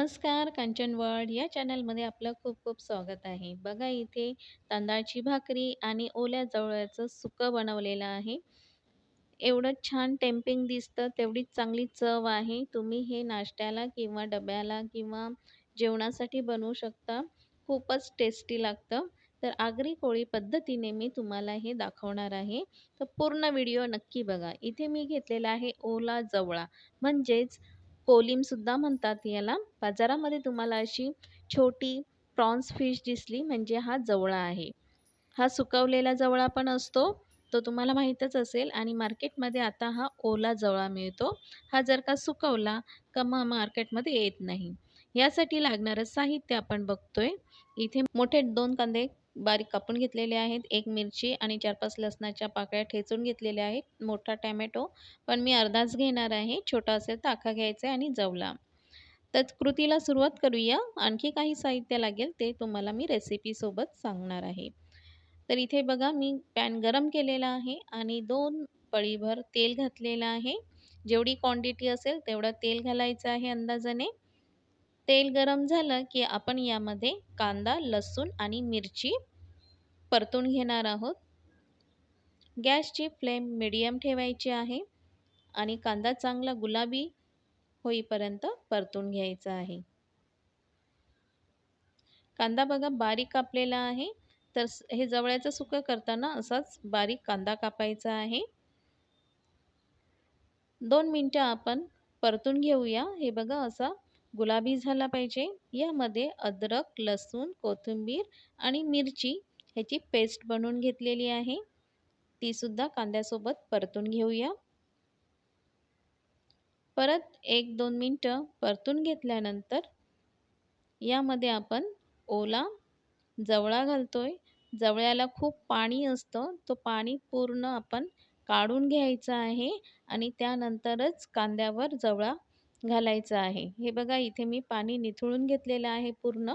नमस्कार कांचन वर्ल्ड या चॅनलमध्ये आपलं खूप खूप स्वागत आहे. बघा इथे तांदळाची भाकरी आणि ओल्या जवळ्याचं सुकं बनवलेलं आहे. एवढं छान टेम्पिंग दिसतं, तेवढीच चांगली चव आहे. तुम्ही हे नाश्त्याला किंवा डब्याला किंवा जेवणासाठी बनवू शकता. खूपच टेस्टी लागतं. तर आगरी कोळी पद्धतीने मी तुम्हाला हे दाखवणार आहे. तर पूर्ण व्हिडिओ नक्की बघा. इथे मी घेतलेला आहे ओला जवळा म्हणजेच कोलीमसुद्धा म्हणतात याला. बाजारामध्ये तुम्हाला अशी छोटी प्रॉन्स फिश दिसली म्हणजे हा जवळा आहे. हा सुकवलेला जवळा पण असतो, तो तुम्हाला माहीतच असेल आणि मार्केटमध्ये आता हा ओला जवळा मिळतो. हा जर का सुकवला का मग मार्केटमध्ये येत नाही. यासाठी लागणारं साहित्य आपण बघतोय. इथे मोठे 2 कांदे बारीक कापून घेतलेले आहेत. 1 मिरची आणि 4-5 लसणाच्या पाकळ्या ठेचून घेतलेल्या आहेत. मोठा टोमॅटो पण मी अर्धाच घेणार आहे. छोटा असेल तर अख्खा घ्यायचा आहे आणि जवला. तर कृतीला सुरुवात करूया. आणखी काही साहित्य लागेल ते तुम्हाला मी रेसिपीसोबत सांगणार आहे. तर इथे बघा मी पॅन गरम केलेला आहे आणि 2 पळीभर तेल घातलेलं आहे. जेवढी क्वांटिटी असेल तेवढं तेल घालायचं आहे अंदाजाने. तेल गरम झालं की आपण यामध्ये कांदा, लसूण आणि मिरची परतून घेणार आहोत. गॅसची फ्लेम मीडियम ठेवायची आहे आणि कांदा चांगला गुलाबी होईपर्यंत परतून घ्यायचा आहे. कांदा बघा बारीक कापलेला आहे. तर हे जवळ्याचं सुकं करताना असाच बारीक कांदा कापायचा आहे. 2 मिनिटं आपण परतून घेऊया. हे बघा असा गुलाबी झाला पाहिजे. यामध्ये अद्रक, लसूण, कोथिंबीर आणि मिरची ह्याची पेस्ट बनवून घेतलेली आहे. ती सुद्धा कांद्यासोबत परतून घेऊया. परत 1-2 मिनिटं परतून घेतल्यानंतर यामध्ये आपण ओला जवळा घालतोय. जवळ्याला खूप पाणी असतं. तो पाणी पूर्ण आपण काढून घ्यायचं आहे आणि त्यानंतरच कांद्यावर जवळा घालायचा आहे. हे बघा इथे मी पाणी निथळून घेतलेलं आहे पूर्ण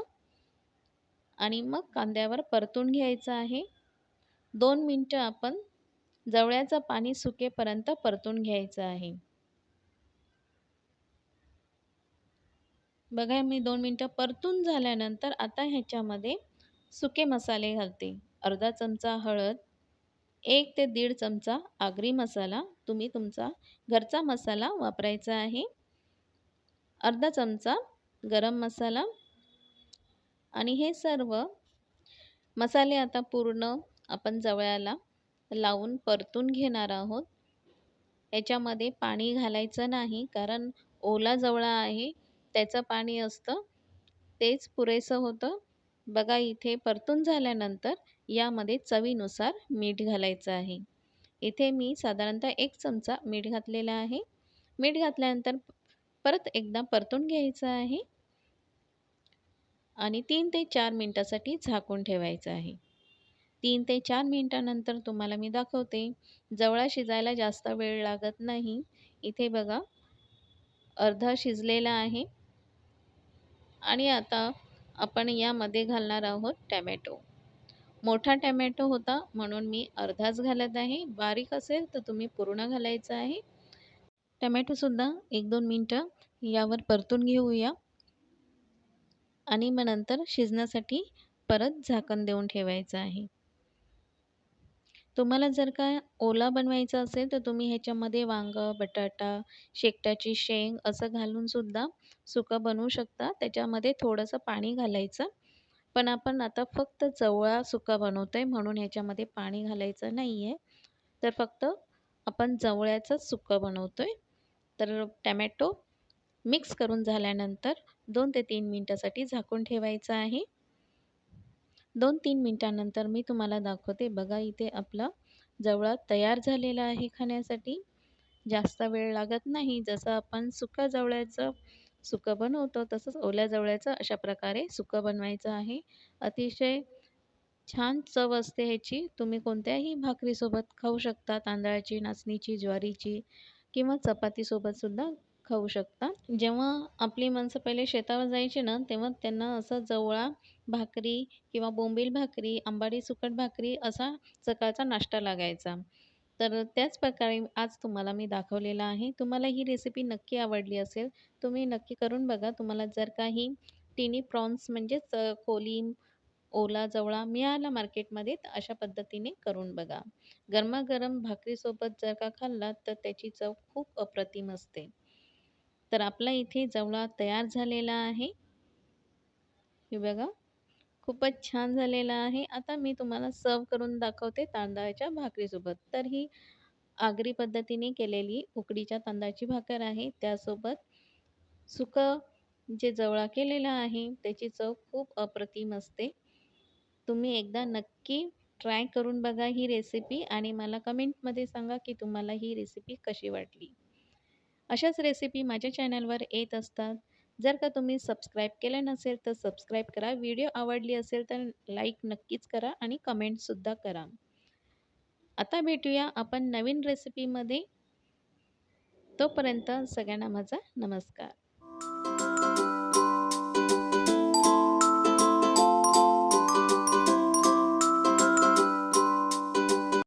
आणि मग कांद्यावर परतून घ्यायचं आहे. 2 मिनिटं आपण जवळ्याचं पाणी सुकेपर्यंत परतून घ्यायचं आहे. बघा मी 2 मिनिटं परतून झाल्यानंतर आता ह्याच्यामध्ये सुके मसाले घालते. अर्धा चमचा हळद, 1 ते दीड चमचा आगरी मसाला, तुम्ही तुमचा घरचा मसाला वापरायचा आहे. अर्धा चमचा गरम मसाला आणि हे सर्व मसाले आता पूर्ण आपण जवळ्याला लावून परतून घेणार आहोत. याच्यामध्ये पाणी घालायचं नाही कारण ओला जवळा आहे, त्याचं पाणी असतं तेच पुरेसं होतं. बघा इथे परतून झाल्यानंतर यामध्ये चवीनुसार मीठ घालायचं आहे. इथे मी साधारणतः 1 चमचा मीठ घातलेला आहे. मीठ घातल्यानंतर परत एकदा परतून घ्यायचं आहे आणि 3 ते 4 मिनिटासाठी झाकून ठेवायचं आहे. 3 ते 4 मिनिटानंतर तुम्हाला मी दाखवते. जवळा शिजायला जास्त वेळ लागत नाही. इथे बघा अर्धा शिजलेला आहे आणि आता आपण यामध्ये घालणार आहोत टोमॅटो. मोठा टोमॅटो होता म्हणून मी अर्धाच घालत आहे. बारीक असेल तर तुम्ही पूर्ण घालायचा आहे. टोमॅटोसुद्धा 1-2 मिनिटं यावर परतून घेऊया आणि मग नंतर शिजण्यासाठी परत झाकण देऊन ठेवायचं आहे. तुम्हाला जर का ओला बनवायचा असेल तर तुम्ही ह्याच्यामध्ये वांगं, बटाटा, शेकटाची शेंग असं घालूनसुद्धा सुकं बनवू शकता. त्याच्यामध्ये थोडंसं पाणी घालायचं. पण आपण आता फक्त जवळा सुका बनवतोय म्हणून ह्याच्यामध्ये पाणी घालायचं नाही आहे. तर फक्त आपण जवळ्याचंच सुकं बनवतोय. तर टोमॅटो मिक्स करून झाल्यानंतर 2 ते 3 मिनिटासाठी झाकून ठेवायचं आहे. 2-3 मिनिटानंतर मी तुम्हाला दाखवते. बघा इथे आपला जवळा तयार झालेला आहे खाण्यासाठी. जास्त वेळ लागत नाही. जसं आपण सुक्या जवळ्याचं सुकं बनवतो तसंच ओल्या जवळ्याचं अशा प्रकारे सुकं बनवायचं आहे. अतिशय छान चव असते ह्याची. तुम्ही कोणत्याही भाकरीसोबत खाऊ शकता. तांदळाची, नाचणीची, ज्वारीची किंवा चपातीसोबतसुद्धा खाऊ शकता. जेव्हा आपली माणसं पहिले शेतावर जायची ना, तेव्हा त्यांना असं जवळा भाकरी किंवा बोंबील भाकरी, आंबाडी सुकट भाकरी असा सकाळचा नाश्ता लागायचा. तर त्याच प्रकारे आज तुम्हाला मी दाखवलेलं आहे. तुम्हाला ही रेसिपी नक्की आवडली असेल. तुम्ही नक्की करून बघा. तुम्हाला जर काही तिन्ही प्रॉन्स म्हणजेच कोलंबी, ओला जवळा मिळाला मार्केटमध्ये, तर अशा पद्धतीने करून बघा. गरमागरम भाकरीसोबत जर का खाल्लात, तर त्याची चव खूप अप्रतिम असते. तर आपला इथे जवळा तयार झालेला आहे. हे बघा, खूपच छान झालेला आहे. आता मी तुम्हाला सर्व्ह करून दाखवते तांदळाच्या भाकरीसोबत. तर ही आगरी पद्धतीने केलेली उकडीच्या तांदळाची भाकर आहे. त्यासोबत सुकं जे जवळा केलेला आहे, त्याची चव खूप अप्रतिम असते. तुम्ही एकदा नक्की ट्राय करून बघा ही रेसिपी आणि मला कमेंटमध्ये सांगा, की तुम्हाला ही रेसिपी कशी वाटली. अशाच रेसिपी माझ्या चॅनलवर येत असतात. जर का तुम्ही सबस्क्राईब केलं नसेल, तर सबस्क्राईब करा. व्हिडिओ आवडली असेल, तर लाईक नक्कीच करा आणि कमेंटसुद्धा करा. आता भेटूया आपण नवीन रेसिपीमध्ये. तोपर्यंत सगळ्यांना माझा नमस्कार.